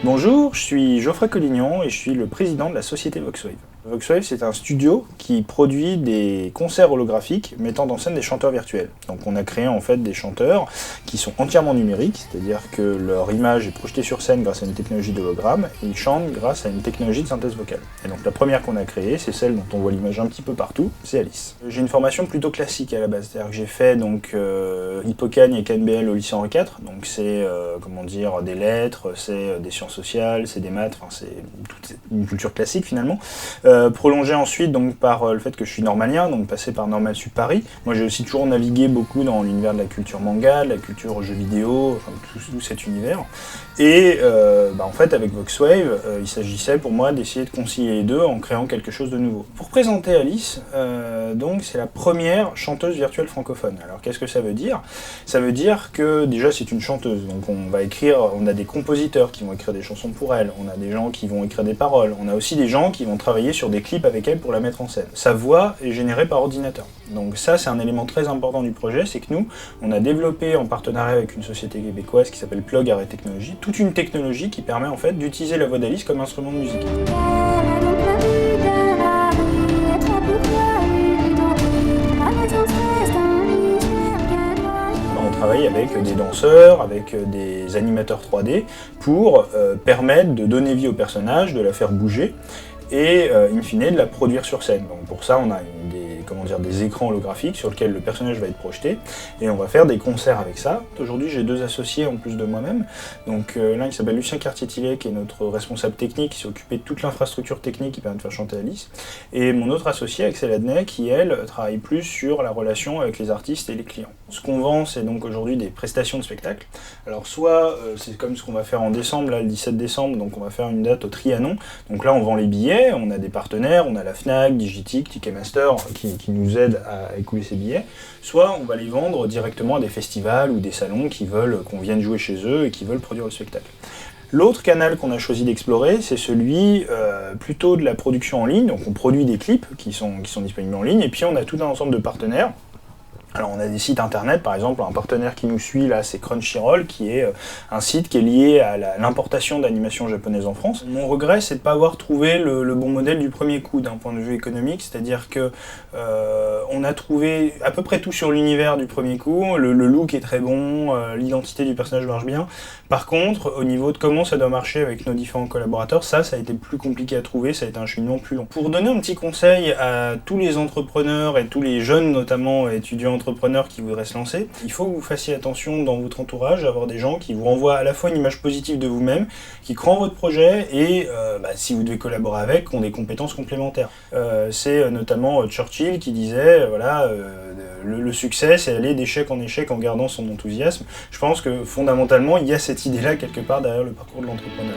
Bonjour, je suis Geoffrey Collignon et je suis le président de la société Voxwave. Voxwave, c'est un studio qui produit des concerts holographiques mettant en scène des chanteurs virtuels. Donc on a créé en fait des chanteurs qui sont entièrement numériques, c'est-à-dire que leur image est projetée sur scène grâce à une technologie d'hologramme et ils chantent grâce à une technologie de synthèse vocale. Et donc la première qu'on a créée, c'est celle dont on voit l'image un petit peu partout, c'est Alice. J'ai une formation plutôt classique à la base, c'est-à-dire que j'ai fait donc Hippocagne et KNBL au lycée Henri IV, donc c'est des lettres, c'est des sciences sociales, c'est des maths, enfin c'est toute une culture classique finalement. Prolongé ensuite donc par le fait que je suis normalien, donc passé par Normal Sup Paris. Moi j'ai aussi toujours navigué beaucoup dans l'univers de la culture manga, de la culture jeux vidéo, enfin tout cet univers. Et en fait avec Voxwave, il s'agissait pour moi d'essayer de concilier les deux en créant quelque chose de nouveau. Pour présenter Alice, donc c'est la première chanteuse virtuelle francophone. Alors qu'est-ce que ça veut dire? Ça veut dire que déjà c'est une chanteuse, donc on a des compositeurs qui vont écrire des chansons pour elle, on a des gens qui vont écrire des paroles, on a aussi des gens qui vont travailler sur des clips avec elle pour la mettre en scène. Sa voix est générée par ordinateur. Donc ça c'est un élément très important du projet, c'est que nous, on a développé en partenariat avec une société québécoise qui s'appelle Plug Art et Technologie, toute une technologie qui permet en fait d'utiliser la voix d'Alice comme instrument de musique. On travaille avec des danseurs, avec des animateurs 3D pour permettre de donner vie au personnage, de la faire bouger et in fine de la produire sur scène. Donc pour ça on a des écrans holographiques sur lesquels le personnage va être projeté et on va faire des concerts avec ça. Aujourd'hui j'ai deux associés en plus de moi-même, donc l'un qui s'appelle Lucien Cartier-Tillet qui est notre responsable technique qui s'est occupé de toute l'infrastructure technique qui permet de faire chanter Alice, et mon autre associé Axel Adnet qui elle travaille plus sur la relation avec les artistes et les clients. Ce qu'on vend c'est donc aujourd'hui des prestations de spectacle. Alors soit c'est comme ce qu'on va faire en décembre, là le 17 décembre, donc on va faire une date au Trianon, donc là on vend les billets, on a des partenaires, on a la Fnac, Digitic, Ticketmaster qui nous aident à écouler ces billets, soit on va les vendre directement à des festivals ou des salons qui veulent qu'on vienne jouer chez eux et qui veulent produire le spectacle. L'autre canal qu'on a choisi d'explorer, c'est celui plutôt de la production en ligne, donc on produit des clips qui sont disponibles en ligne, et puis on a tout un ensemble de partenaires. Alors on a des sites internet, par exemple un partenaire qui nous suit là c'est Crunchyroll, qui est un site qui est lié à l'importation d'animation japonaise en France. Mon regret c'est de ne pas avoir trouvé le bon modèle du premier coup d'un point de vue économique, c'est-à-dire que on a trouvé à peu près tout sur l'univers du premier coup, le look est très bon, l'identité du personnage marche bien. Par contre, au niveau de comment ça doit marcher avec nos différents collaborateurs, ça a été plus compliqué à trouver, ça a été un cheminement plus long. Pour donner un petit conseil à tous les entrepreneurs et tous les jeunes notamment étudiants entrepreneurs qui voudraient se lancer, il faut que vous fassiez attention dans votre entourage à avoir des gens qui vous renvoient à la fois une image positive de vous-même, qui croient en votre projet et si vous devez collaborer avec, ont des compétences complémentaires. C'est notamment Churchill qui disait le succès c'est aller d'échec en échec en gardant son enthousiasme. Je pense que fondamentalement il y a cette idée-là quelque part derrière le parcours de l'entrepreneur.